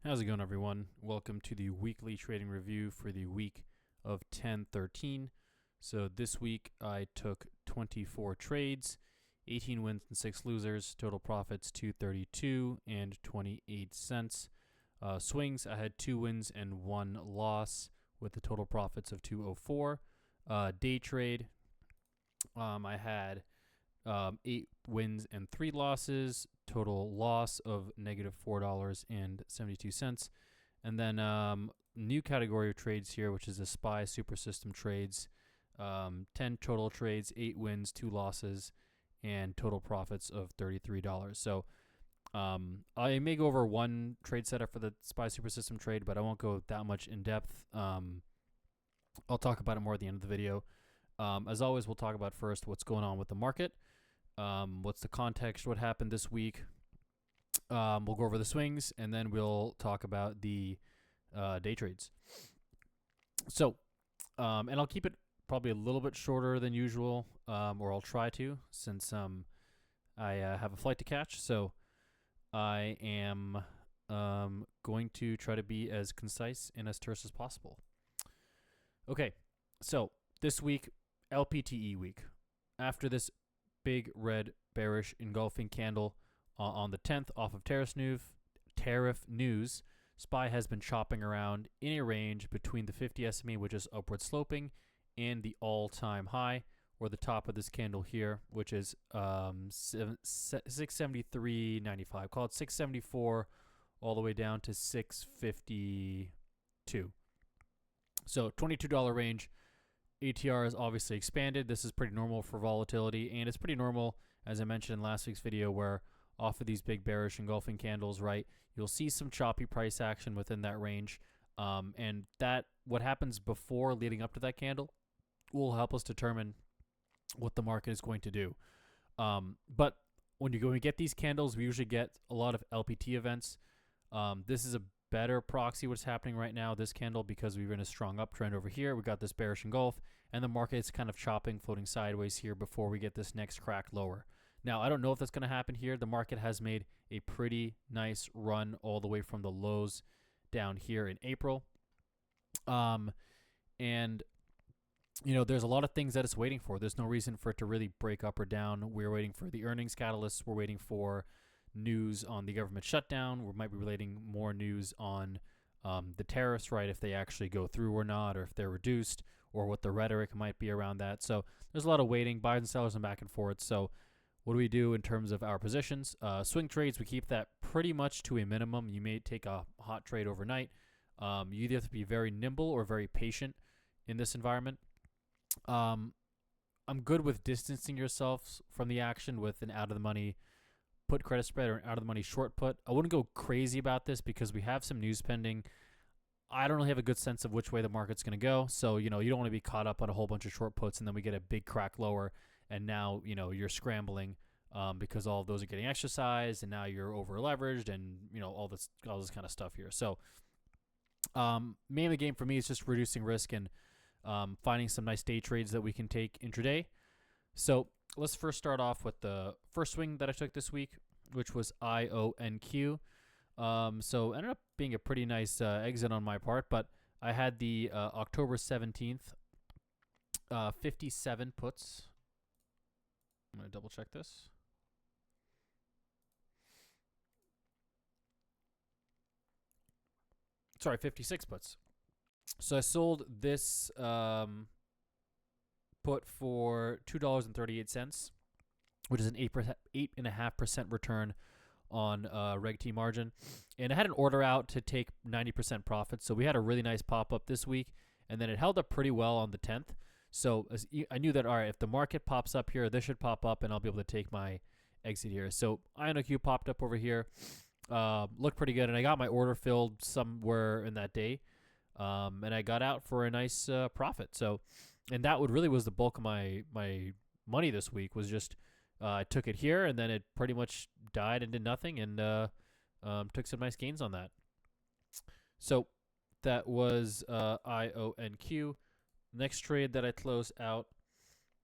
How's it going, everyone? Welcome to the weekly trading review for the week of 10/13. So this week I took 24 trades, 18 wins and 6 losers, total profits 232 and 28 cents. Swings, I had 2 wins and 1 loss with the total profits of 204. Day trade, I had 8 wins and 3 losses, total loss of negative $4.72. And then new category of trades here, which is the SPY Super System trades. 10 total trades, 8 wins, 2 losses, and total profits of $33. So I may go over one trade setup for the SPY Super System trade, but I won't go that much in depth. I'll talk about it more at the end of the video. As always, we'll talk about first what's going on with the market. What's the context, what happened this week. We'll go over the swings, and then we'll talk about the day trades. So, and I'll keep it probably a little bit shorter than usual, or I'll try to, since I have a flight to catch. So I am going to try to be as concise and as terse as possible. Okay, so this week, LPTE week. After this big red bearish engulfing candle on the 10th off of tariff news, SPY has been chopping around in a range between the 50 SMA, which is upward sloping, and the all-time high, or the top of this candle here, which is 673.95. Call it 674 all the way down to 652. So $22 range. ATR is obviously expanded. This is pretty normal for volatility, and it's pretty normal, as I mentioned in last week's video, where off of these big bearish engulfing candles, right, you'll see some choppy price action within that range, and that what happens before leading up to that candle will help us determine what the market is going to do. But when we get these candles, we usually get a lot of LPT events. This is a better proxy what's happening right now, this candle, because we were in a strong uptrend over here. We got this bearish engulf, and the market is kind of chopping, floating sideways here before we get this next crack lower. Now, I don't know if that's going to happen here. The market has made a pretty nice run all the way from the lows down here in April. And, you know, there's a lot of things that it's waiting for. There's no reason for it to really break up or down. We're waiting for the earnings catalysts. We're waiting for news on the government shutdown. We might be relating more news on the tariffs, right, if they actually go through or not, or if they're reduced, or what the rhetoric might be around that. So there's a lot of waiting, buyers and sellers and back and forth. So what do we do in terms of our positions? Swing trades, we keep that pretty much to a minimum. You may take a hot trade overnight. You either have to be very nimble or very patient in this environment. I'm good with distancing yourself from the action with an out-of-the-money put credit spread or an out-of-the-money short put. I wouldn't go crazy about this because we have some news pending. I don't really have a good sense of which way the market's going to go. So, you know, you don't want to be caught up on a whole bunch of short puts and then we get a big crack lower and now, you know, you're scrambling because all of those are getting exercised and now you're over-leveraged and, you know, all this kind of stuff here. So, mainly the game for me is just reducing risk and finding some nice day trades that we can take intraday. So let's first start off with the first swing that I took this week, which was IONQ. So ended up being a pretty nice exit on my part, but I had the October 17th 57 puts. I'm going to double check this. Sorry, 56 puts. So I sold this put for $2.38, which is an 8.5% return on Reg T margin. And I had an order out to take 90% profit. So we had a really nice pop up this week, and then it held up pretty well on the 10th. So I knew that, all right, if the market pops up here, this should pop up and I'll be able to take my exit here. So IONQ popped up over here, looked pretty good, and I got my order filled somewhere in that day. And I got out for a nice profit. So, and that really was the bulk of my money this week, was just I took it here and then it pretty much died and did nothing, and took some nice gains on that. So that was IONQ. Next trade that I closed out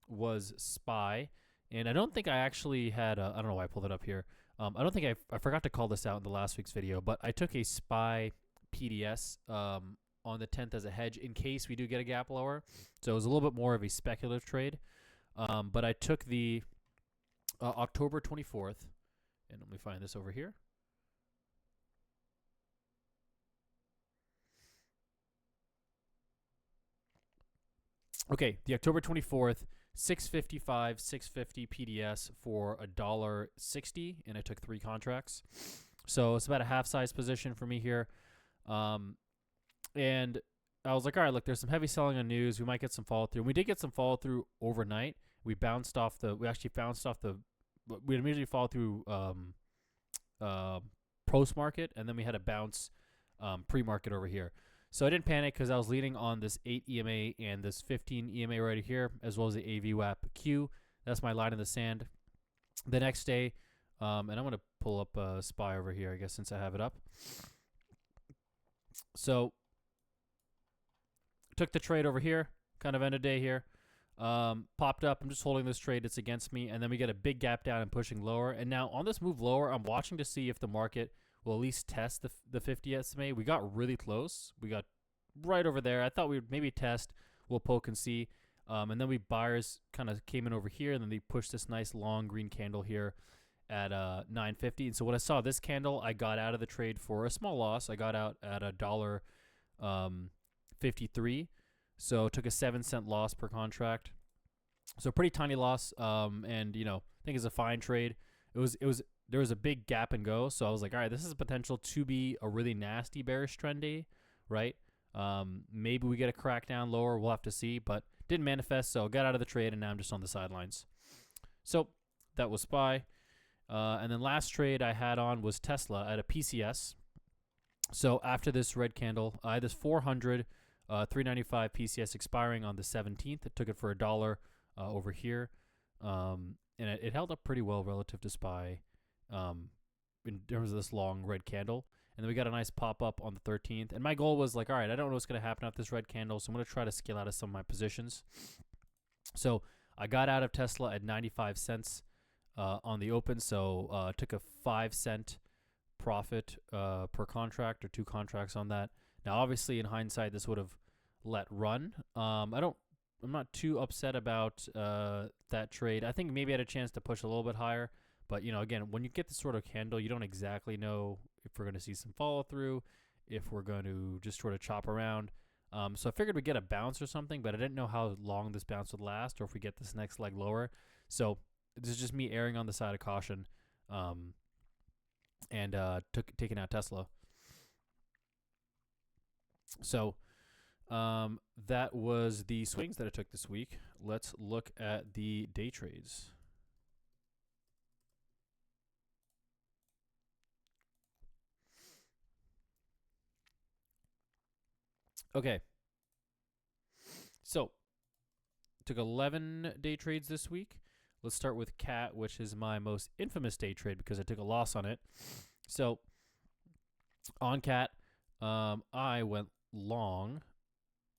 was SPY. And I don't think I actually had, I don't know why I pulled it up here. I don't think I forgot to call this out in the last week's video, but I took a SPY PDS on the 10th as a hedge in case we do get a gap lower. So it was a little bit more of a speculative trade. But I took the October 24th, and let me find this over here. Okay, the October 24th, 655, 650 PDS for $1.60, and I took 3 contracts. So it's about a half size position for me here. And I was like, all right, look, there's some heavy selling on news. We might get some follow through. We did get some follow through overnight. We actually bounced off we immediately followed through post market, and then we had a bounce pre market over here. So I didn't panic because I was leading on this 8 EMA and this 15 EMA right here, as well as the AVWAP Q. That's my line in the sand. The next day, and I'm going to pull up SPY over here, I guess, since I have it up. So took the trade over here, kind of end of day here. Popped up. I'm just holding this trade. It's against me. And then we get a big gap down and pushing lower. And now on this move lower, I'm watching to see if the market will at least test the 50 SMA. We got really close. We got right over there. I thought we would maybe test. We'll poke and see. And then buyers kind of came in over here, and then they pushed this nice long green candle here at 9.50. And so when I saw this candle, I got out of the trade for a small loss. I got out at $1.53. So took a 7-cent loss per contract. So pretty tiny loss. And I think it's a fine trade. There was a big gap and go. So I was like, all right, this is a potential to be a really nasty bearish trend day, right? Maybe we get a crack down lower. We'll have to see, but didn't manifest. So got out of the trade, and now I'm just on the sidelines. So that was SPY. And then last trade I had on was Tesla at a PCS. So after this red candle, I had this 400, 395 PCS expiring on the 17th. It took it for $1 over here. And it held up pretty well relative to SPY in terms of this long red candle. And then we got a nice pop-up on the 13th. And my goal was like, all right, I don't know what's going to happen after this red candle, so I'm going to try to scale out of some of my positions. So I got out of Tesla at 95 cents on the open, so took a 5-cent profit per contract, or 2 contracts on that. Now, obviously, in hindsight, this would have let run. I'm not too upset about that trade. I think maybe I had a chance to push a little bit higher. But, again, when you get this sort of candle, you don't exactly know if we're going to see some follow through, if we're going to just sort of chop around. So I figured we'd get a bounce or something, but I didn't know how long this bounce would last, or if we get this next leg lower. So this is just me erring on the side of caution, and taking out Tesla. So that was the swings that I took this week. Let's look at the day trades. Okay. So took 11 day trades this week. Let's start with CAT, which is my most infamous day trade because I took a loss on it. So on CAT, I went long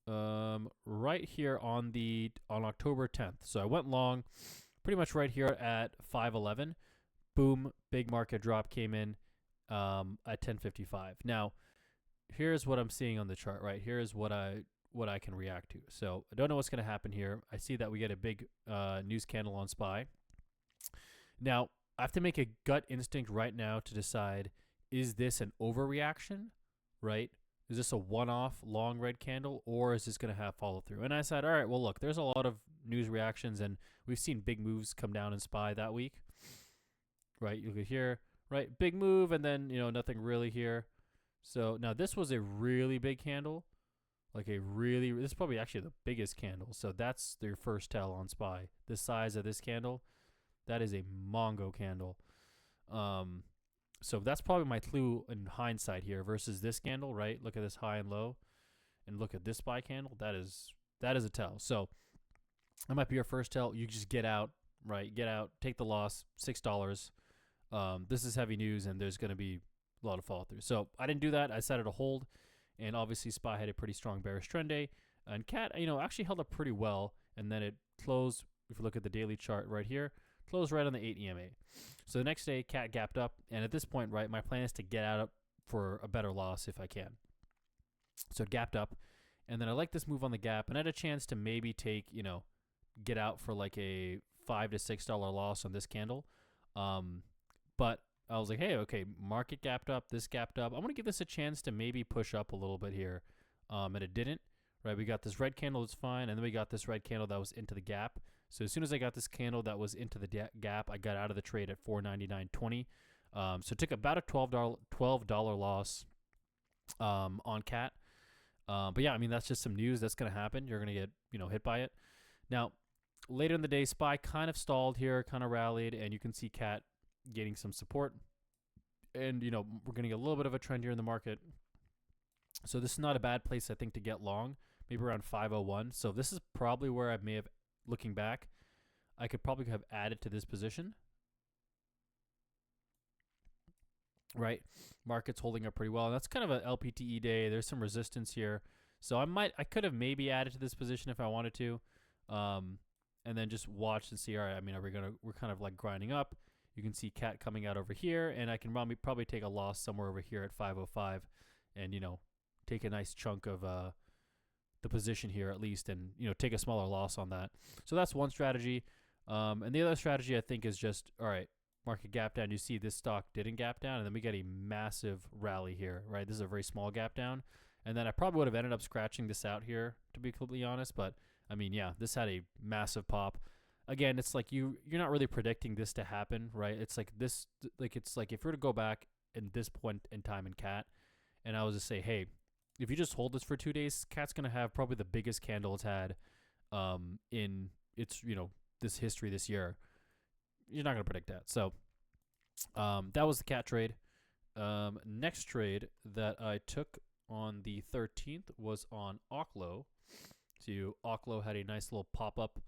right here on October 10th. So I went long pretty much right here at 5.11. Boom, big market drop came in at 10.55. Now, here's what I'm seeing on the chart, right? Here's what I can react to. So I don't know what's going to happen here. I see that we get a big news candle on SPY. Now, I have to make a gut instinct right now to decide, is this an overreaction, right? Is this a one-off long red candle, or is this going to have follow through? And I said, all right, well, look, there's a lot of news reactions, and we've seen big moves come down in SPY that week, right? You look at here, right? Big move, and then, nothing really here. So now this was a really big candle, this is probably actually the biggest candle. So that's their first tell on SPY. The size of this candle, that is a Mongo candle. So that's probably my clue in hindsight here versus this candle, right? Look at this high and low, and look at this SPY candle. That is a tell. So that might be your first tell. You just get out, right? Get out, take the loss, $6. This is heavy news, and there's going to be a lot of follow through. So I didn't do that. I set it a hold, and obviously SPY had a pretty strong bearish trend day, and CAT, actually held up pretty well, and then it closed. If you look at the daily chart right here, closed right on the 8 EMA. So the next day, cat gapped up, and at this point, right, my plan is to get out for a better loss if I can. So it gapped up, and then I like this move on the gap, and I had a chance to maybe take, get out for like a $5 to $6 loss on this candle. But I was like, hey, okay, market gapped up, this gapped up. I'm going to give this a chance to maybe push up a little bit here. And it didn't, right? We got this red candle that's fine, and then we got this red candle that was into the gap. So as soon as I got this candle that was into the gap, I got out of the trade at $4.99.20. So it took about a $12 loss on cat. But yeah, I mean, that's just some news that's going to happen. You're going to get, hit by it. Now, later in the day, SPY kind of stalled here, kind of rallied, and you can see cat gaining some support. And, we're going to get a little bit of a trend here in the market. So this is not a bad place, I think, to get long, maybe around 501. So this is probably where I may have, looking back, I could probably have added to this position. Right? Market's holding up pretty well. And that's kind of a LPTE day. There's some resistance here. So I could have maybe added to this position if I wanted to. And then just watch and see, all right, I mean, we're kind of like grinding up. You can see cat coming out over here, and I can probably take a loss somewhere over here at 505 and, take a nice chunk of the position here at least and, take a smaller loss on that. So that's one strategy. And the other strategy I think is just, all right, market gap down. You see this stock didn't gap down, and then we get a massive rally here, right? This is a very small gap down. And then I probably would have ended up scratching this out here, to be completely honest. But, I mean, yeah, this had a massive pop. Again, it's like you're not really predicting this to happen, right? It's like this, it's like if you were to go back in this point in time in cat, and I was to say, hey, if you just hold this for 2 days, cat's going to have probably the biggest candle it's had in its, this history this year. You're not going to predict that. So that was the cat trade. Next trade that I took on the 13th was on Oklo. So Oklo had a nice little pop-up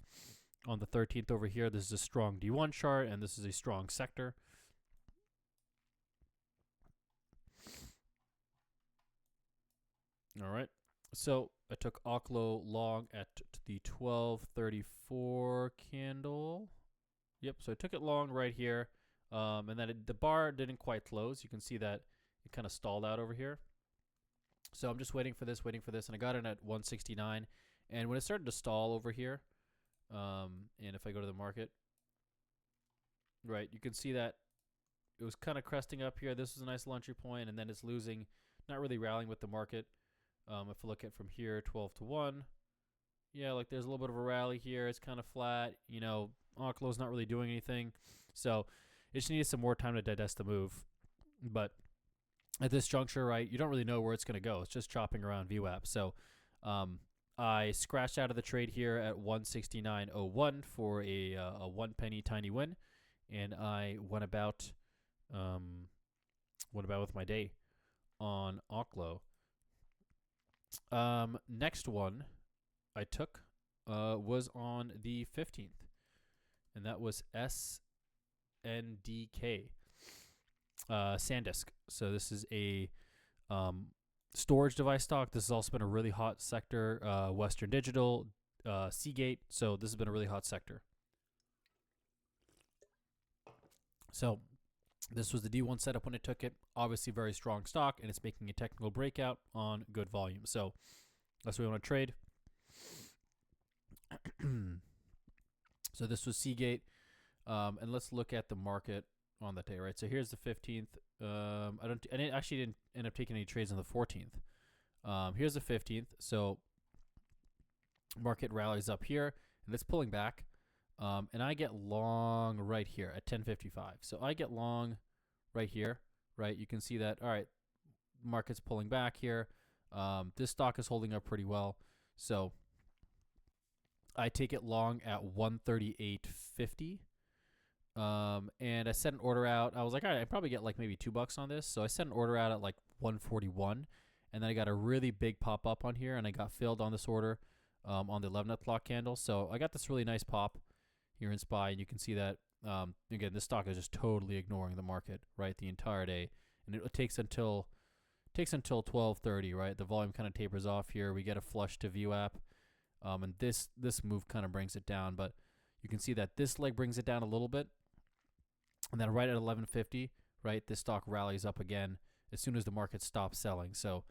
on the 13th over here. This is a strong D1 chart, and this is a strong sector. All right. So I took Oklo long at the 1234 candle. Yep, so I took it long right here. And then the bar didn't quite close. You can see that it kind of stalled out over here. So I'm just waiting for this, and I got in at 169. And when it started to stall over here, and if I go to the market, right, you can see that it was kind of cresting up here. This was a nice entry point, and then it's losing, not really rallying with the market. If I look at from here, 12 to 1, yeah, like there's a little bit of a rally here. It's kind of flat. Oklo's not really doing anything. So it just needed some more time to digest the move. But at this juncture, right, you don't really know where it's going to go. It's just chopping around VWAP. So I scratched out of the trade here at 169.01 for a 1 penny tiny win. And I went about with my day on Oklo. Next one I took was on the 15th, and that was SNDK, SanDisk. So this is a storage device stock. This has also been a really hot sector. Western Digital, Seagate. So this has been a really hot sector. So this was the D1 setup when I took it. Obviously very strong stock, and it's making a technical breakout on good volume. So that's what we want to trade. So this was Seagate. And let's look at the market on that day, right? So here's the 15th. I actually didn't end up taking any trades on the 14th. Here's the 15th. So market rallies up here, and it's pulling back. And I get long right here at 1055. So I get long right here, right? You can see that, all right, market's pulling back here. This stock is holding up pretty well. So I take it long at 138.50. And I set an order out. I was like, all right, I probably get like maybe $2 on this. So I set an order out at like 141. And then I got a really big pop up on here, and I got filled on this order on the 11 o'clock candle. So I got this really nice pop here in SPY, and you can see that, again, this stock is just totally ignoring the market, right, the entire day. And it takes until 12:30, right? The volume kind of tapers off here. We get a flush to VWAP, and this move kind of brings it down. But You can see that this leg brings it down a little bit, and then right at 1150, right, this stock rallies up again as soon as the market stops selling. So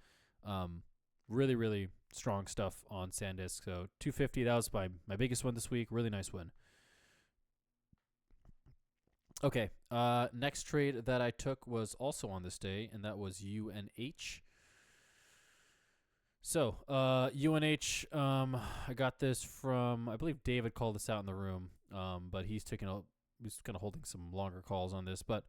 really, really strong stuff on SanDisk. So 250, that was my biggest one this week. Really nice win. Okay, next trade that I took was also on this day, and that was UNH. So, UNH, I got this from, I believe David called this out in the room, but he's kind of holding some longer calls on this. But,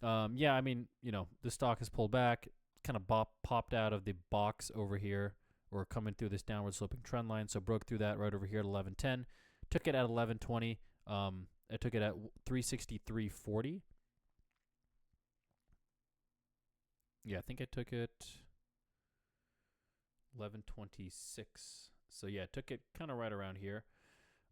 yeah, I mean, the stock has pulled back, kind of popped out of the box over here, or coming through this downward sloping trend line. So broke through that right over here at 1110, took it at 1120. I took it at 363.40. Yeah, I think I took it 1126. So yeah, took it kind of right around here.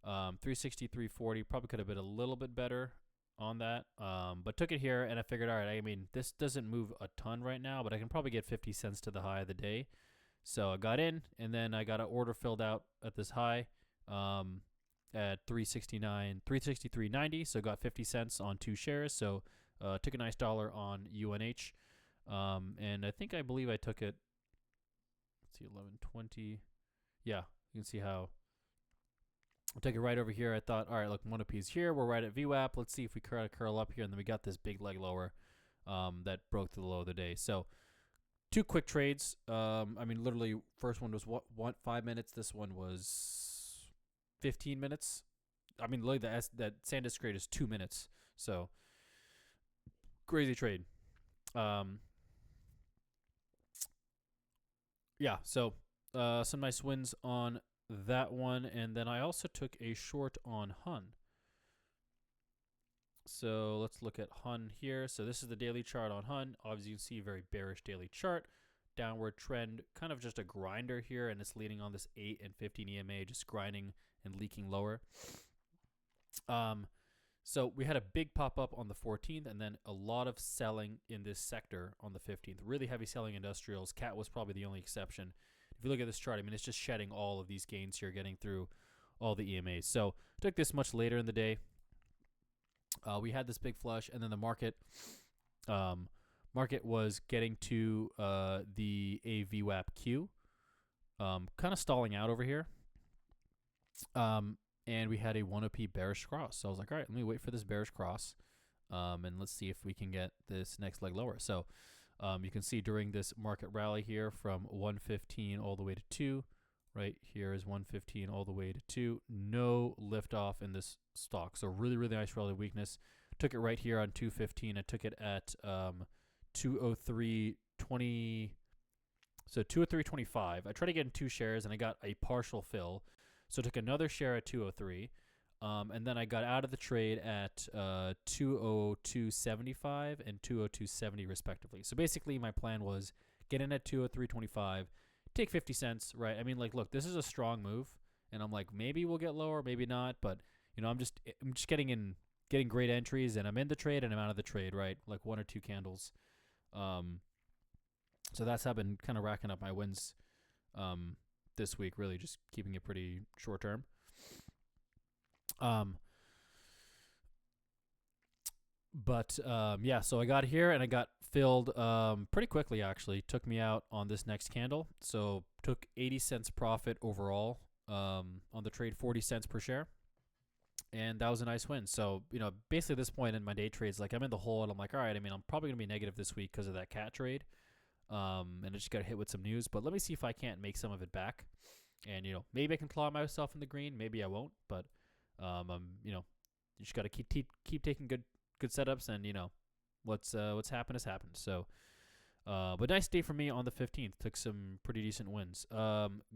363.40. Probably could have been a little bit better on that. But took it here, and I figured, all right, I mean, this doesn't move a ton right now, but I can probably get 50 cents to the high of the day. So I got in, and then I got an order filled out at this high at 363.90. So got 50 cents on 2 shares. So took a nice dollar on UNH. And I believe I took it, let's see, 1120. Yeah, you can see how I took it right over here. I thought, all right, look, one apiece here. We're right at VWAP. Let's see if we curl up here. And then we got this big leg lower that broke to the low of the day. So 2 quick trades. I mean, literally, first one was 5 minutes. This one was 15 minutes. I mean, literally, that SanDisk trade is 2 minutes. So crazy trade. Yeah, so some nice wins on that one. And then I also took a short on HUN. So let's look at HUN here. So this is the daily chart on HUN. Obviously, you can see a very bearish daily chart. Downward trend, kind of just a grinder here, and it's leaning on this 8 and 15 EMA, just grinding and leaking lower. So we had a big pop up on the 14th, and then a lot of selling in this sector on the 15th. Really heavy selling industrials. Cat was probably the only exception. If you look at this chart, I mean, it's just shedding all of these gains here, getting through all the EMAs. So took this much later in the day. We had this big flush, and then the market was getting to the AVWAP Q, kind of stalling out over here. And we had a 1OP bearish cross. So I was like, all right, let me wait for this bearish cross, and let's see if we can get this next leg lower. So you can see during this market rally here from 115 all the way to 2, right here is 115 all the way to 2. No lift off in this stock. So really, really nice relative weakness. Took it right here on 215. I took it at 203.20. So 203.25. I tried to get in 2 shares, and I got a partial fill. So I took another share at 203, and then I got out of the trade at 202.75 and 202.70 respectively. So basically my plan was get in at 203.25, take 50 cents, right? I mean, like, look, this is a strong move, and I'm like, maybe we'll get lower, maybe not, but I'm just getting great entries, and I'm in the trade and I'm out of the trade, right? Like 1 or 2 candles. So that's how I've been kind of racking up my wins this week, really just keeping it pretty short term. Yeah, so I got here and I got filled pretty quickly, actually. Took me out on this next candle. So took 80 cents profit overall on the trade, 40 cents per share. And that was a nice win. So, basically at this point in my day trades, like, I'm in the hole, and I'm like, all right, I mean, I'm probably going to be negative this week because of that cat trade. And I just got hit with some news, but let me see if I can't make some of it back. And, maybe I can claw myself in the green. Maybe I won't, but, you just got to keep taking good setups, and, what's happened has happened. So, but nice day for me on the 15th. Took some pretty decent wins.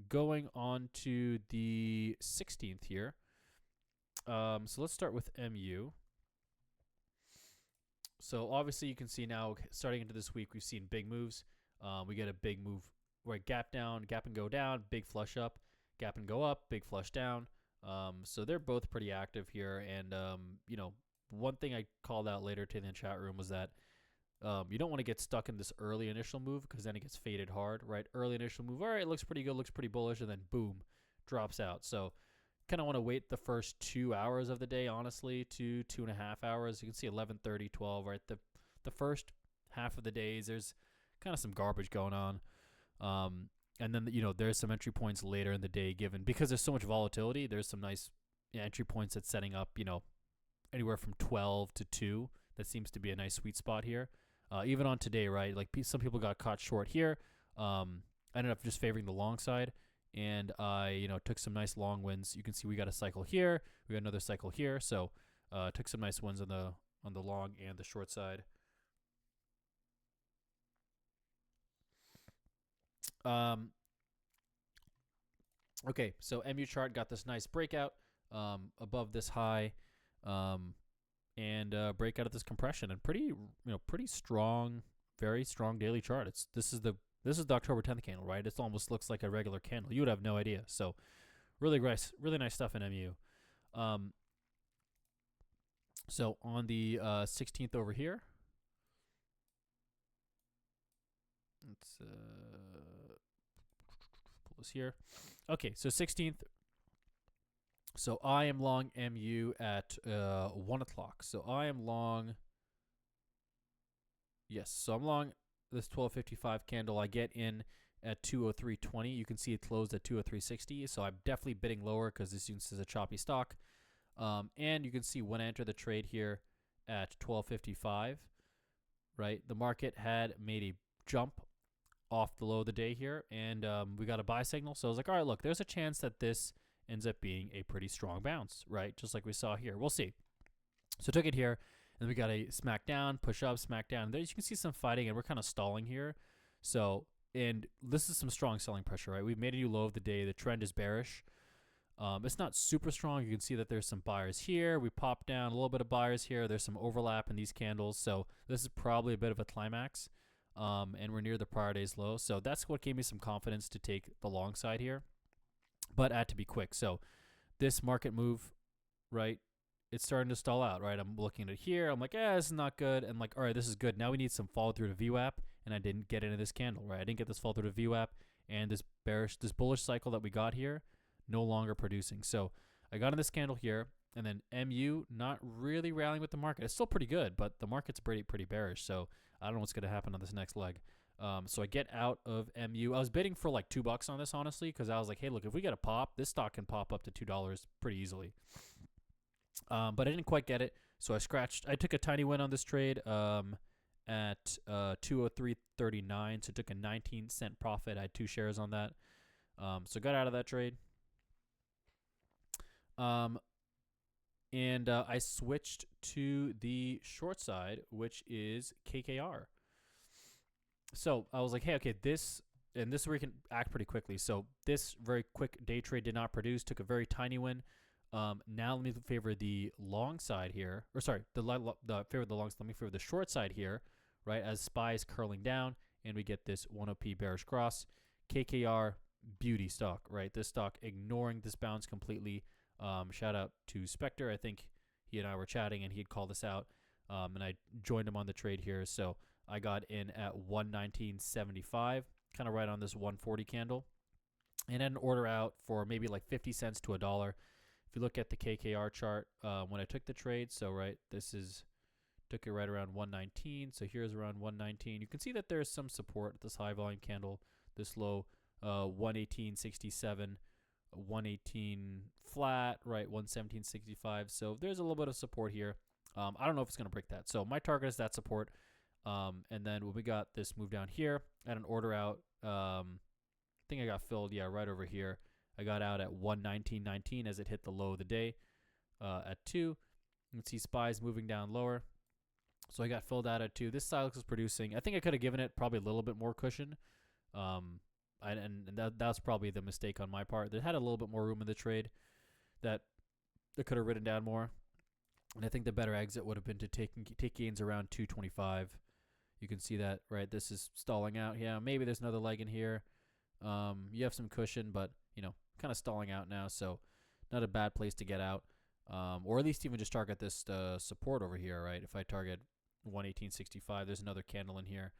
Going on to the 16th here. So let's start with MU. So obviously you can see now, starting into this week, we've seen big moves. We get a big move where gap down, gap and go down, big flush up, gap and go up, big flush down. So they're both pretty active here. And, one thing I called out later to the chat room was that you don't want to get stuck in this early initial move, because then it gets faded hard, right? Early initial move, all right, looks pretty good, looks pretty bullish, and then boom, drops out. So kind of want to wait the first 2 hours of the day, honestly, 2.5 hours. You can see 11:30, 12, right? The first half of the days, there's kind of some garbage going on. And then, there's some entry points later in the day given because there's so much volatility. There's some nice entry points that's setting up, anywhere from 12 to 2. That seems to be a nice sweet spot here. Even on today, right? Like some people got caught short here. I ended up just favoring the long side, and I, took some nice long wins. You can see we got a cycle here, we got another cycle here. So, took some nice wins on the long and the short side. Okay, so MU chart got this nice breakout above this high, and breakout of this compression, and pretty strong, very strong daily chart. This is the October 10th candle, right? It almost looks like a regular candle. You would have no idea. So really nice stuff in MU. So on the 16th over here, let's pull this here. Okay, so 16th. So I am long MU at 1 o'clock. So I am long. Yes, so I'm long this 12:55 candle. I get in at 203.20. You can see it closed at 203.60. So I'm definitely bidding lower because this is a choppy stock. And you can see when I enter the trade here at 12:55, right? The market had made a jump off the low of the day here, and we got a buy signal. So I was like, all right, look, there's a chance that this ends up being a pretty strong bounce, right? Just like we saw here. We'll see. So took it here, and we got a smack down, push up, smack down. There you can see some fighting, and we're kind of stalling here. So, and this is some strong selling pressure, right? We've made a new low of the day. The trend is bearish. It's not super strong. You can see that there's some buyers here. We popped down a little bit of buyers here. There's some overlap in these candles. So this is probably a bit of a climax. And we're near the prior day's low. So that's what gave me some confidence to take the long side here. But I had to be quick. So this market move, right, it's starting to stall out, right? I'm looking at it here. I'm like, this is not good. And like, all right, this is good. Now we need some follow through to VWAP. And I didn't get into this candle, right? I didn't get this follow through to VWAP. And this bullish cycle that we got here, no longer producing. So I got in this candle here. And then MU not really rallying with the market. It's still pretty good, but the market's pretty bearish. So I don't know what's going to happen on this next leg. So I get out of MU. I was bidding for like $2 on this, honestly, because I was like, hey, look, if we get a pop, this stock can pop up to $2 pretty easily. But I didn't quite get it. So I took a tiny win on this trade at 203.39. So I took a 19-cent profit. I had 2 shares on that. So got out of that trade. And I switched to the short side, which is KKR. So I was like, hey, okay, this is where you can act pretty quickly. So this very quick day trade did not produce, took a very tiny win. Now let me favor the long side here, or sorry, favor the long. Let me favor the short side here, right? As SPY is curling down, and we get this 1OP bearish cross. KKR, beauty stock, right? This stock ignoring this bounce completely. Shout out to Spectre. I think he and I were chatting, and he'd call this out, and I joined him on the trade here. So I got in at 119.75, kind of right on this 140 candle, and had an order out for maybe like 50 cents to $1. If you look at the KKR chart, when I took the trade, so right, took it right around 119. So here's around 119. You can see that there's some support at this high volume candle, this low, 118.67. 118 flat, right? 117.65. So there's a little bit of support here. I don't know if it's going to break that. So my target is that support. And then when we got this move down here, I had an order out. I think I got filled, right over here. I got out at 119.19 as it hit the low of the day at 2. You can see SPY's moving down lower. So I got filled out at 2. This Silex was producing. I think I could have given it probably a little bit more cushion. And that's probably the mistake on my part. That had a little bit more room in the trade that could have ridden down more. And I think the better exit would have been to take gains around 225. You can see that, right? This is stalling out. Yeah, maybe there's another leg in here. You have some cushion, but, kind of stalling out now. So not a bad place to get out. Or at least even just target this support over here, right? If I target 118.65, there's another candle in here.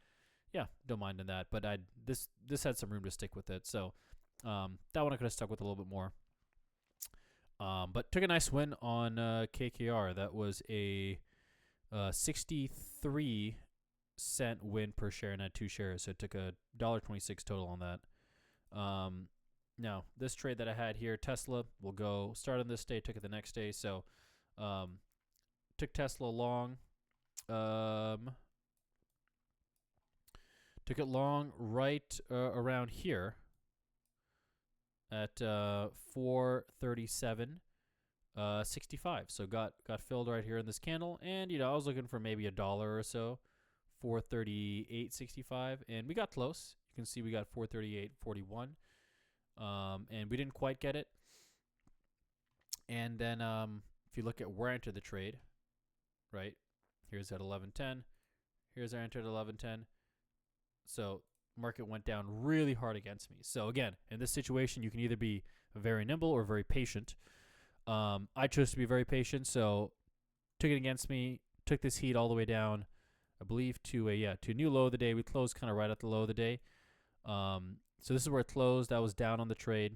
Yeah, don't mind in that. But this had some room to stick with it. So that one I could have stuck with a little bit more. But took a nice win on KKR. That was a 63-cent win per share, and had 2 shares, so it took a $1.26 total on that. Now, this trade that I had here, Tesla, will go start on this day, took it the next day. So, took Tesla long. Took it long right around here at 437.65. So got filled right here in this candle, and I was looking for maybe $1 or so, 438.65, and we got close. You can see we got 438.41, and we didn't quite get it. And then if you look at where I entered the trade, right, here's at 11:10. Here's I entered at 11:10. So market went down really hard against me. So again, in this situation, you can either be very nimble or very patient. I chose to be very patient, so took it against me, took this heat all the way down, I believe, to a new low of the day. We closed kind of right at the low of the day. So this is where it closed. I was down on the trade.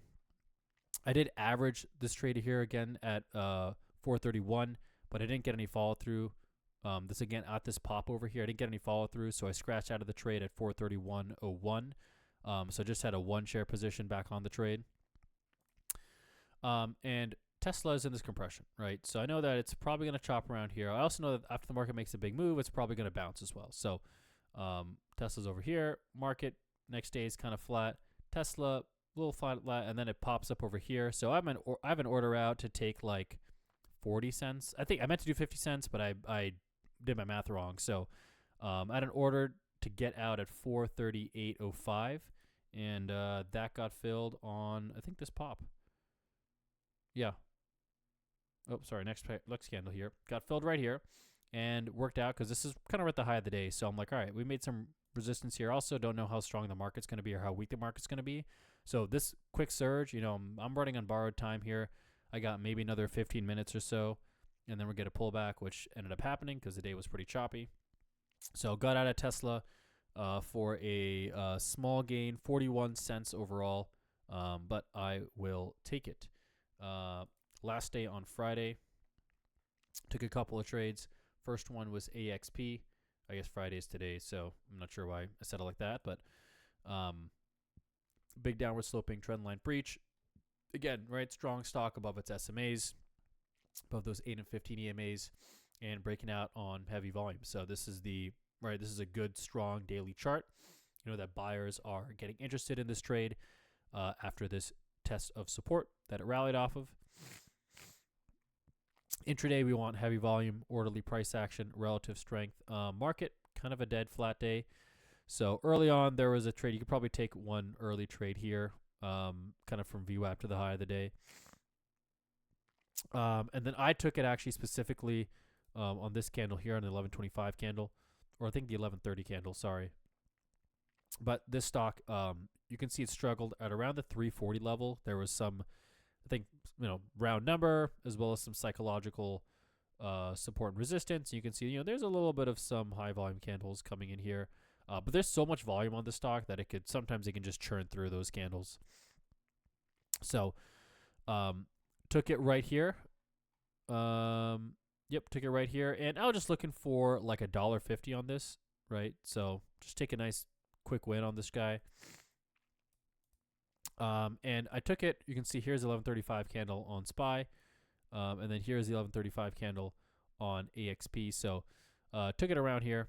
I did average this trade here again at 431, but I didn't get any follow through. This again at this pop over here, I didn't get any follow through, so I scratched out of the trade at 431.01. So I just had a 1 share position back on the trade. And Tesla is in this compression, right? So I know that it's probably going to chop around here. I also know that after the market makes a big move, it's probably going to bounce as well. So Tesla's over here. Market next day is kind of flat. Tesla a little flat, and then it pops up over here. So I have an order out to take like 40 cents. I think I meant to do 50 cents, but I did my math wrong. So I had an order to get out at 438.05, and that got filled on, I think, this pop. Yeah. Oh, sorry. Next candle here. Got filled right here and worked out because this is kind of at the high of the day. So I'm like, all right, we made some resistance here. Also, don't know how strong the market's going to be or how weak the market's going to be. So this quick surge, I'm running on borrowed time here. I got maybe another 15 minutes or so, and then we're going to pull back, which ended up happening because the day was pretty choppy. So got out of Tesla for a small gain, 41 cents overall, but I will take it. Last day on Friday, took a couple of trades. First one was AXP. I guess Friday's today, so I'm not sure why I said it like that, but big downward sloping trend line breach. Again, right, strong stock above its SMAs, above those 8 and 15 EMAs, and breaking out on heavy volume. So this is this is a good, strong daily chart. That buyers are getting interested in this trade after this test of support that it rallied off of. Intraday, we want heavy volume, orderly price action, relative strength. Market, kind of a dead flat day. So early on, there was a trade. You could probably take one early trade here, kind of from VWAP to the high of the day. And then I took it actually specifically on this candle here, on the 1125 candle, or I think the 1130 candle, sorry. But this stock, you can see it struggled at around the 340 level. There was some, I think, round number, as well as some psychological support and resistance. You can see, there's a little bit of some high volume candles coming in here. But there's so much volume on the stock that sometimes it can just churn through those candles. So, took it right here. Took it right here. And I was just looking for like $1.50 on this, right? So just take a nice quick win on this guy. And I took it. You can see here's the 1135 candle on SPY. And then here's the 1135 candle on AXP. So took it around here,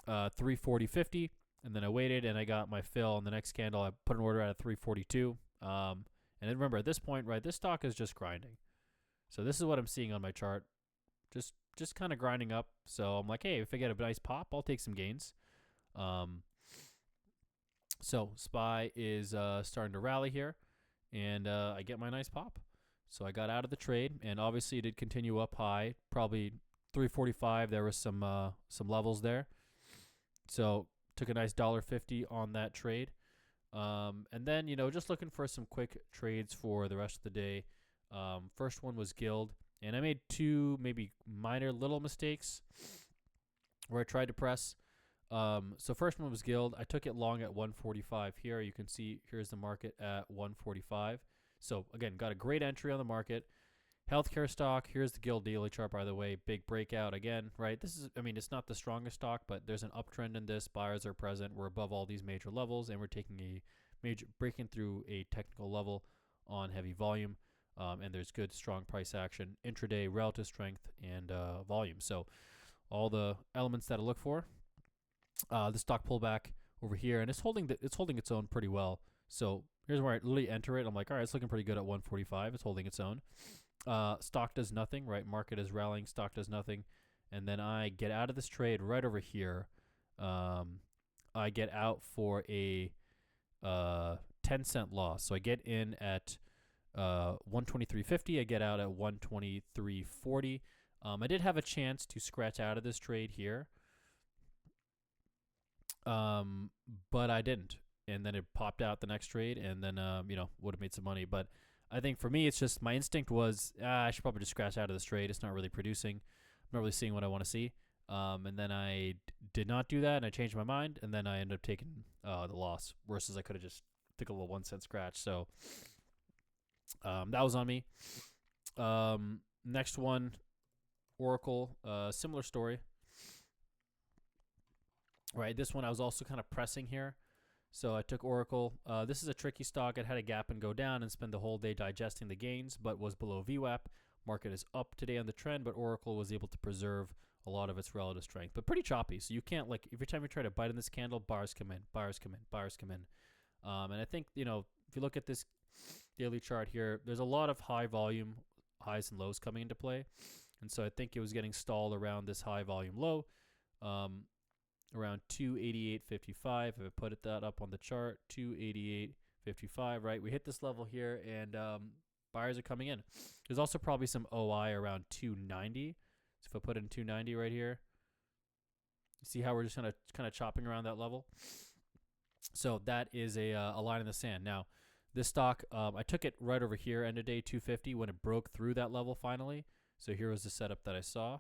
340.50. And then I waited and I got my fill on the next candle. I put an order out at 342. And then remember, at this point, right, this stock is just grinding. So this is what I'm seeing on my chart. Just kind of grinding up. So I'm like, hey, if I get a nice pop, I'll take some gains. So SPY is starting to rally here, and I get my nice pop. So I got out of the trade, and obviously it did continue up high, probably 345. There was some levels there. So took a nice $1.50 on that trade. And then, just looking for some quick trades for the rest of the day. First one was Guild, and I made 2 maybe minor little mistakes where I tried to press. So first one was Guild. I took it long at 145 here. You can see here's the market at 145. So again, got a great entry on the market. Healthcare stock. Here's the Guild daily chart, by the way. Big breakout again, right? This is, I mean, it's not the strongest stock, but there's an uptrend in this. Buyers are present. We're above all these major levels, and we're taking a breaking through a technical level on heavy volume. And there's good, strong price action, intraday, relative strength, and volume. So all the elements that I look for. The stock pullback over here, and it's holding its own pretty well. So here's where I literally enter it. I'm like, all right, it's looking pretty good at 145. It's holding its own. Stock does nothing, right? Market is rallying. Stock does nothing. And then I get out of this trade right over here. I get out for a 10-cent loss. So I get in at 123.50. I get out at 123.40. I did have a chance to scratch out of this trade here, but I didn't. And then it popped out the next trade, and then would have made some money. But I think for me, it's just my instinct was I should probably just scratch out of this trade. It's not really producing. I'm not really seeing what I want to see. And then I did not do that, and I changed my mind, and then I ended up taking the loss. Versus I could have just took a little 1-cent scratch. So that was on me. Next one, Oracle. Similar story. Right, this one I was also kind of pressing here. So I took Oracle. This is a tricky stock. It had a gap and go down and spend the whole day digesting the gains, but was below VWAP. Market is up today on the trend, but Oracle was able to preserve a lot of its relative strength, but pretty choppy. So you can't, like, every time you try to bite in this candle, buyers come in, buyers come in, buyers come in. And I think, if you look at this daily chart here, there's a lot of high volume highs and lows coming into play. And so I think it was getting stalled around this high volume low. Around 288.55. If I put that up on the chart, 288.55, right? We hit this level here, and buyers are coming in. There's also probably some OI around 290. So if I put in 290 right here, see how we're just kind of chopping around that level? So that is a line in the sand. Now, this stock, I took it right over here, end of day 250, when it broke through that level finally. So here was the setup that I saw.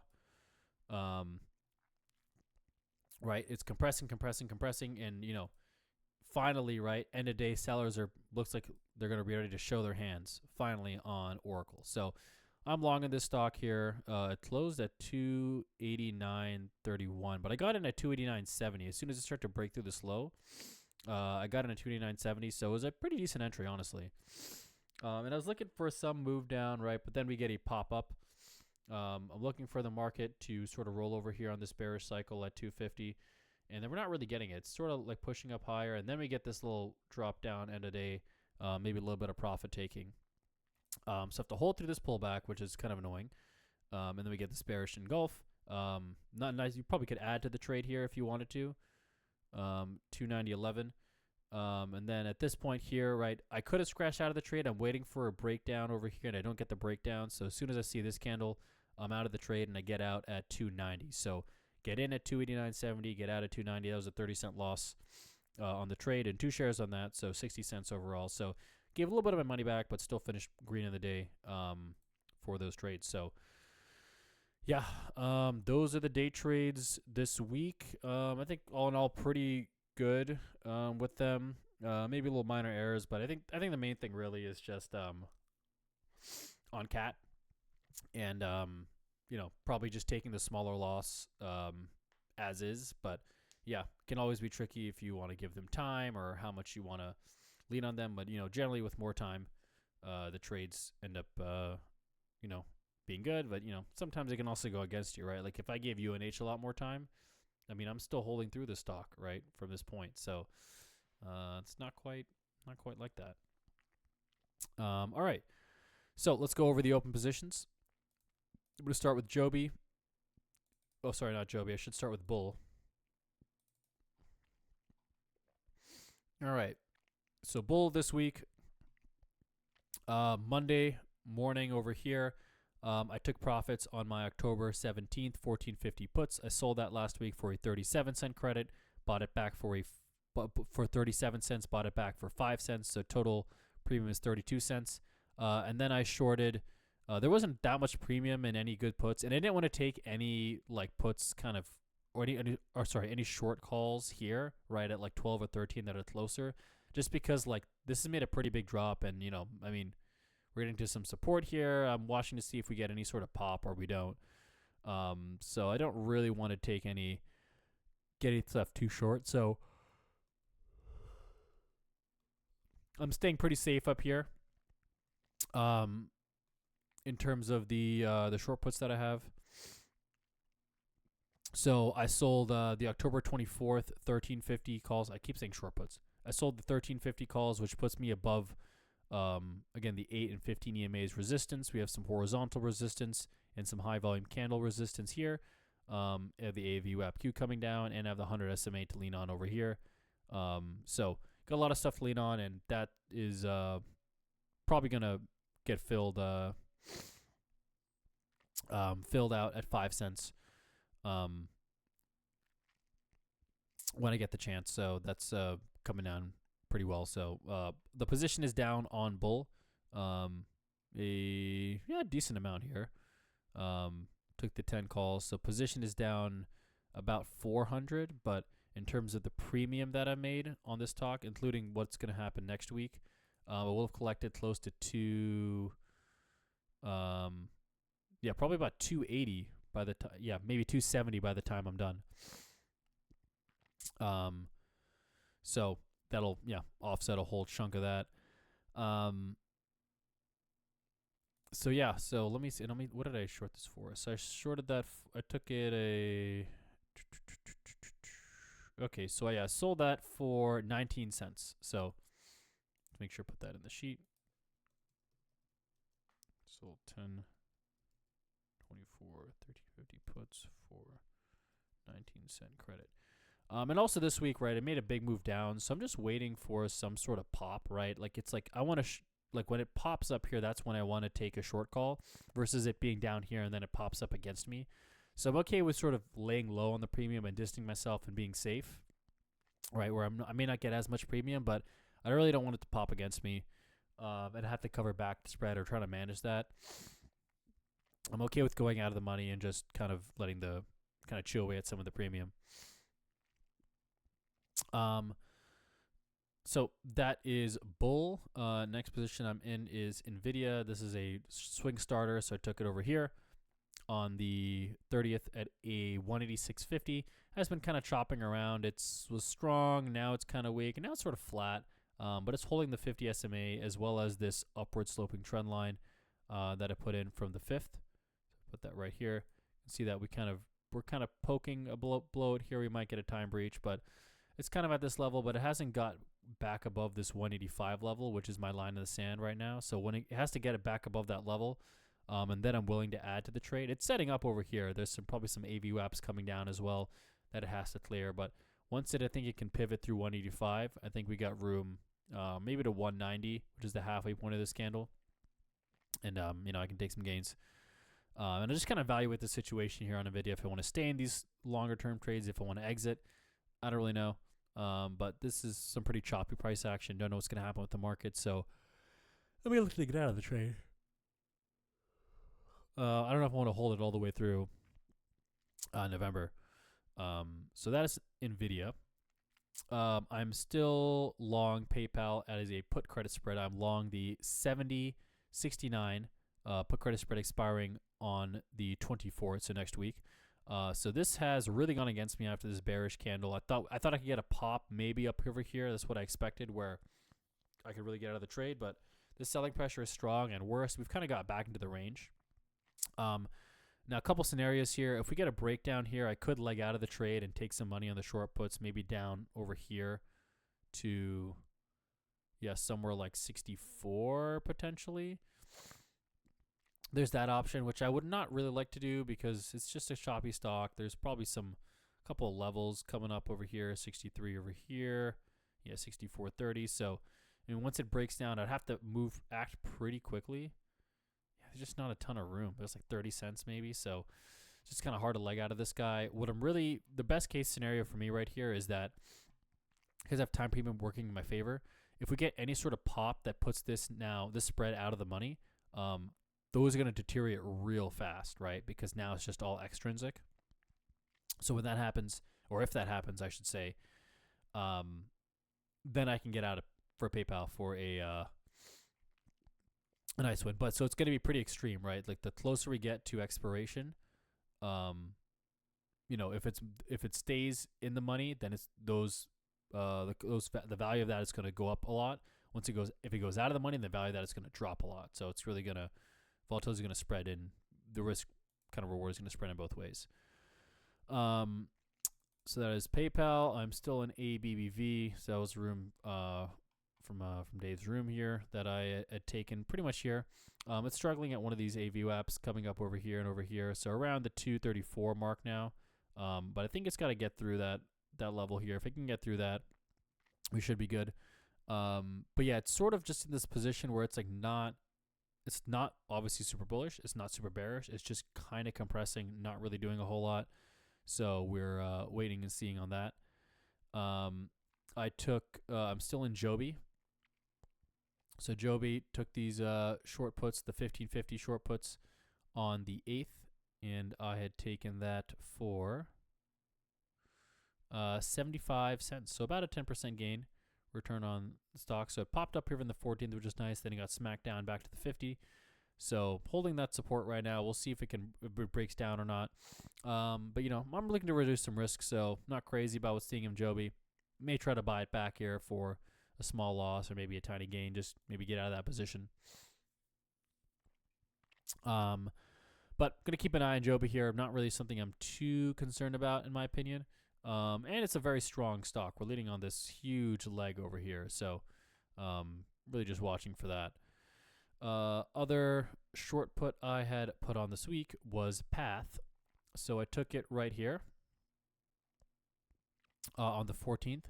Right, it's compressing, and finally, right, end of day sellers looks like they're going to be ready to show their hands finally on Oracle. So I'm long in this stock here. It closed at 289.31, but I got in at 289.70 as soon as it started to break through this low. I got in at 289.70, so it was a pretty decent entry, honestly. And I was looking for some move down, right, but then we get a pop up. I'm looking for the market to sort of roll over here on this bearish cycle at 250, and then we're not really getting it. It's sort of like pushing up higher, and then we get this little drop down end of day, maybe a little bit of profit taking. So I have to hold through this pullback, which is kind of annoying, and then we get this bearish engulf. Not nice. You probably could add to the trade here if you wanted to. 290.11. And then at this point here, right, I could have scratched out of the trade. I'm waiting for a breakdown over here, and I don't get the breakdown. So as soon as I see this candle, I'm out of the trade, and I get out at 290. So get in at 289.70, get out at 290. That was a 30-cent loss on the trade, and 2 shares on that, so 60 cents overall. So gave a little bit of my money back, but still finished green in the day for those trades. So yeah, those are the day trades this week. I think all in all, pretty good with them. Maybe a little minor errors, but I think the main thing really is just on CAT, and probably just taking the smaller loss as is. But yeah, can always be tricky if you want to give them time or how much you want to lean on them. But generally with more time, the trades end up being good. But sometimes it can also go against you, right? Like if I gave UNH a lot more time, I mean, I'm still holding through the stock, right, from this point. So it's not quite like that. All right. So let's go over the open positions. I'm going to start with Joby. Oh, sorry, not Joby. I should start with Bull. All right. So Bull this week, Monday morning over here. I took profits on my October 17th 1450 puts. I sold that last week for a 37-cent credit, bought it back for 37 cents, bought it back for 5 cents. So total premium is 32 cents. And then I shorted. There wasn't that much premium in any good puts, and I didn't want to take any like puts kind of any short calls here, right, at like 12 or 13 that are closer, just because like this has made a pretty big drop, and I mean, We're getting to some support here. I'm watching to see if we get any sort of pop or we don't. So I don't really want to take any getting stuff too short. So I'm staying pretty safe up here. In terms of the short puts that I have. So I sold the October 24th 1350 calls. I keep saying short puts. I sold the 1350 calls, which puts me above, again, the 8 and 15 EMA's resistance. We have some horizontal resistance and some high volume candle resistance here. I have the AV WAPQ coming down, and I have the 100 SMA to lean on over here. So got a lot of stuff to lean on, and that is probably going to get filled out at 5 cents when I get the chance. So that's coming down pretty well. So the position is down on bull, a decent amount here. Took the 10 calls, so position is down about 400. But in terms of the premium that I made on this talk, including what's going to happen next week, we'll have collected close to probably about 280 by the time. Yeah, maybe 270 by the time I'm done. So that'll offset a whole chunk of that. So let me see. What did I short this for? So I shorted that. I took it okay. So I sold that for 19 cents. So let's make sure I put that in the sheet. Sold 10, 24, 1350 puts for 19-cent credit. And also this week, right, I made a big move down, so I'm just waiting for some sort of pop, right? Like it's like I want to like when it pops up here, that's when I want to take a short call versus it being down here and then it pops up against me. So I'm okay with sort of laying low on the premium and distancing myself and being safe, right? Where I may not get as much premium, but I really don't want it to pop against me. And have to cover back the spread or try to manage that. I'm okay with going out of the money and just kind of letting the kind of chill away at some of the premium. So that is bull. Next position I'm in is NVIDIA. This is a swing starter, so I took it over here on the 30th at a 186.50. Has been kind of chopping around. It was strong. Now it's kind of weak, and now it's sort of flat. But it's holding the 50 SMA as well as this upward sloping trend line that I put in from the 5th. Put that right here. You can see that we're kind of poking a below it here. We might get a time breach, but it's kind of at this level, but it hasn't got back above this 185 level, which is my line in the sand right now. So when it has to get it back above that level, and then I'm willing to add to the trade. It's setting up over here. There's probably some AV WAPs coming down as well that it has to clear. But once I think it can pivot through 185, I think we got room maybe to 190, which is the halfway point of this candle. And, I can take some gains. And I just kind of evaluate the situation here on NVIDIA if I want to stay in these longer-term trades, if I want to exit. I don't really know. But this is some pretty choppy price action. Don't know what's going to happen with the market. So let me look to get out of the trade. I don't know if I want to hold it all the way through November. So that is NVIDIA. I'm still long PayPal as a put credit spread. I'm long the 70.69 put credit spread expiring on the 24th, so next week. So this has really gone against me after this bearish candle. I thought I could get a pop maybe up over here. That's what I expected, where I could really get out of the trade. But this selling pressure is strong, and worse, we've kind of got back into the range. Now, a couple scenarios here. If we get a breakdown here, I could leg out of the trade and take some money on the short puts, maybe down over here to, somewhere like 64 potentially. There's that option, which I would not really like to do because it's just a choppy stock. There's probably couple of levels coming up over here, 63 over here, 64.30. So, once it breaks down, I'd have to act pretty quickly. There's just not a ton of room. There's like 30 cents maybe, so it's just kind of hard to leg out of this guy. The best case scenario for me right here is that, because I have time premium working in my favor, if we get any sort of pop that puts this spread out of the money, those are going to deteriorate real fast, right? Because now it's just all extrinsic. So when that happens, or if that happens, I should say, then I can get out for PayPal for a nice win. But so it's going to be pretty extreme, right? Like the closer we get to expiration, um, if it stays in the money, then it's the value of that is going to go up a lot. If it goes out of the money, the value of that is going to drop a lot. So it's really volatility is going to spread in, the risk kind of reward is going to spread in both ways. So that is PayPal. I'm still in ABBV. So that was a room from Dave's room here that I had taken pretty much here. It's struggling at one of these AVWAPs, coming up over here and over here. So around the 234 mark now. But I think it's got to get through that level here. If it can get through that, we should be good. But yeah, it's sort of just in this position where it's not obviously super bullish. It's not super bearish. It's just kind of compressing, not really doing a whole lot. So we're waiting and seeing on that. I'm still in Joby. So Joby took these short puts, the 1550 short puts on the 8th. And I had taken that for 75 cents. So about a 10% gain return on the stock. So it popped up here in the 14th, which is nice. Then it got smacked down back to the 50. So holding that support right now. We'll see if it breaks down or not. But I'm looking to reduce some risk, so not crazy about what's seeing in Joby. May try to buy it back here for a small loss or maybe a tiny gain. Just maybe get out of that position. But gonna keep an eye on Joby here. Not really something I'm too concerned about, in my opinion. And it's a very strong stock. We're leading on this huge leg over here, so really just watching for that. Other short put I had put on this week was Path. So I took it right here on the 14th.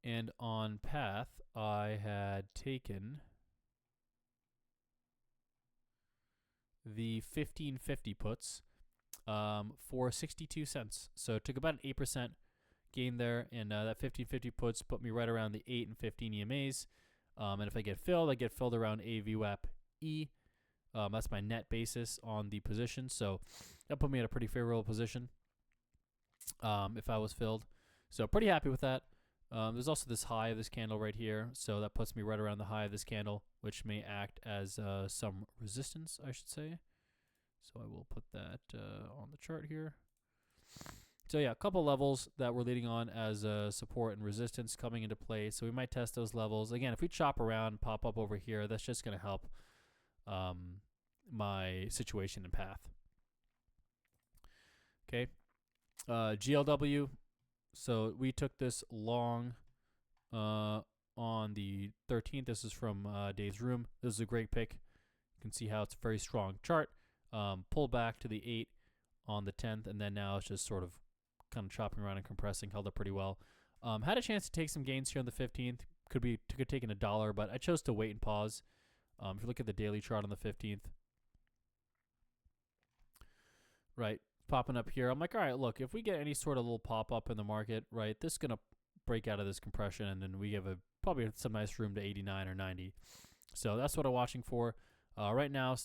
And on Path, I had taken the 1550 puts for 62 cents. So it took about an 8% gain there. And that 1550 puts put me right around the 8 and 15 EMAs. And if I get filled around AVWAP E. That's my net basis on the position. So that put me in a pretty favorable position if I was filled. So pretty happy with that. There's also this high of this candle right here. So that puts me right around the high of this candle, which may act as some resistance, I should say. So I will put that on the chart here. So yeah, a couple levels that we're leading on as support and resistance coming into play. So we might test those levels. Again, if we chop around, pop up over here, that's just going to help my situation and Path. Okay. GLW. So we took this long on the 13th. This is from Dave's room. This is a great pick. You can see how it's a very strong chart. Pulled back to the 8 on the 10th, and then now it's just sort of kind of chopping around and compressing. Held up pretty well. Had a chance to take some gains here on the 15th. Could have taken $1, but I chose to wait and pause. If you look at the daily chart on the 15th, right, popping up here, I'm like, all right, look, if we get any sort of little pop-up in the market, right, this is going to break out of this compression, and then we have probably some nice room to 89 or 90. So that's what I'm watching for. Right now,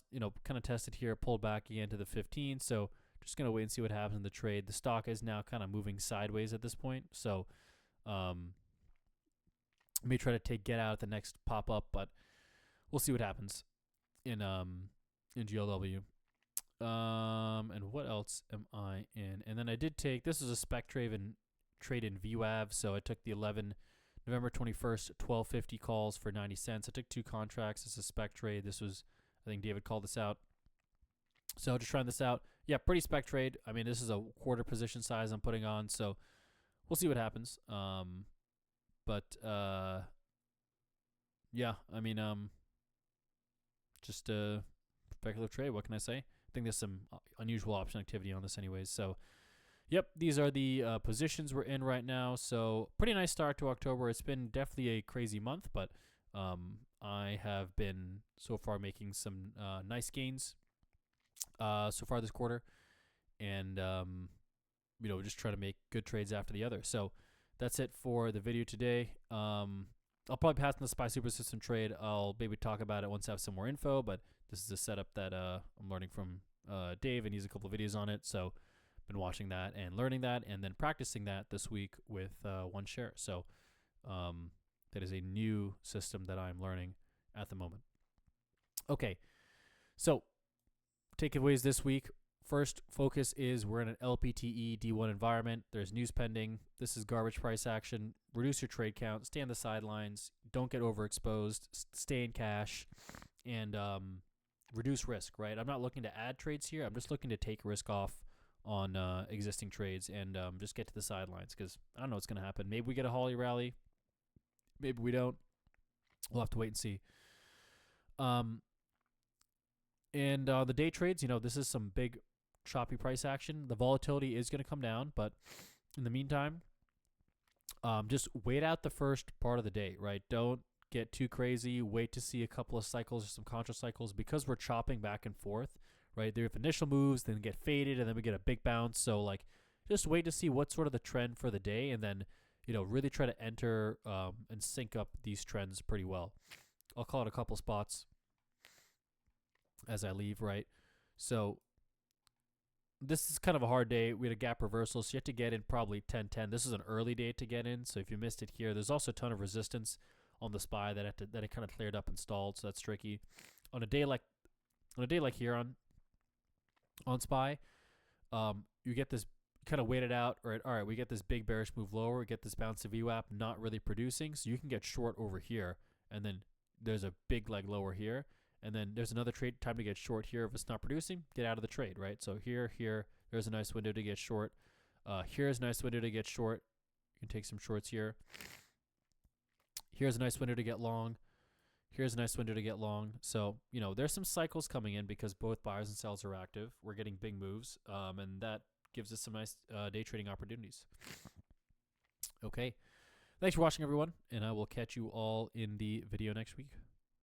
kind of tested here, pulled back again to the 15, so just going to wait and see what happens in the trade. The stock is now kind of moving sideways at this point, so I may try to get out at the next pop-up, but we'll see what happens in GLW. And what else am I in? And then I did take, this is a spec trade in VWAV, so I took the November 21st, 1250 calls for 90 cents. I took 2 contracts. It's a spec trade. This was, I think David called this out. So just trying this out. Yeah, pretty spec trade. I mean, this is a quarter position size I'm putting on, so we'll see what happens. Yeah, I mean, just a speculative trade. What can I say? I think there's some unusual option activity on this anyways. So, yep, these are the positions we're in right now. So, pretty nice start to October. It's been definitely a crazy month, but I have been so far making some nice gains so far this quarter. And, just trying to make good trades after the other. So, that's it for the video today. I'll probably pass on the SPY Super System trade. I'll maybe talk about it once I have some more info, but this is a setup that I'm learning from Dave, and he has a couple of videos on it. So been watching that and learning that and then practicing that this week with one share. So that is a new system that I'm learning at the moment. Okay, so takeaways this week. First focus is we're in an LPTE D1 environment. There's news pending. This is garbage price action. Reduce your trade count. Stay on the sidelines. Don't get overexposed. Stay in cash, and reduce risk. Right. I'm not looking to add trades here. I'm just looking to take risk off on existing trades and just get to the sidelines because I don't know what's going to happen. Maybe we get a Holly rally. Maybe we don't. We'll have to wait and see. And the day trades, this is some big choppy price action. The volatility is going to come down, but in the meantime, just wait out the first part of the day, right? Don't get too crazy. Wait to see a couple of cycles or some contra cycles because we're chopping back and forth, right? There are initial moves, then get faded, and then we get a big bounce. So, just wait to see what's sort of the trend for the day, and then, really try to enter and sync up these trends pretty well. I'll call it a couple spots as I leave, right? So this is kind of a hard day. We had a gap reversal, so you have to get in probably 10-10. This is an early day to get in, so if you missed it here, there's also a ton of resistance on the SPY that it kind of cleared up and stalled, so that's tricky. On a day like here on SPY, you get this kind of waited out, or all right, we get this big bearish move lower, we get this bounce of VWAP not really producing, so you can get short over here, and then there's a big leg lower here. And then there's another trade time to get short here. If it's not producing, get out of the trade, right? So here, there's a nice window to get short. Here's a nice window to get short. You can take some shorts here. Here's a nice window to get long. Here's a nice window to get long. So, there's some cycles coming in because both buyers and sellers are active. We're getting big moves, and that gives us some nice day trading opportunities. Okay. Thanks for watching, everyone, and I will catch you all in the video next week.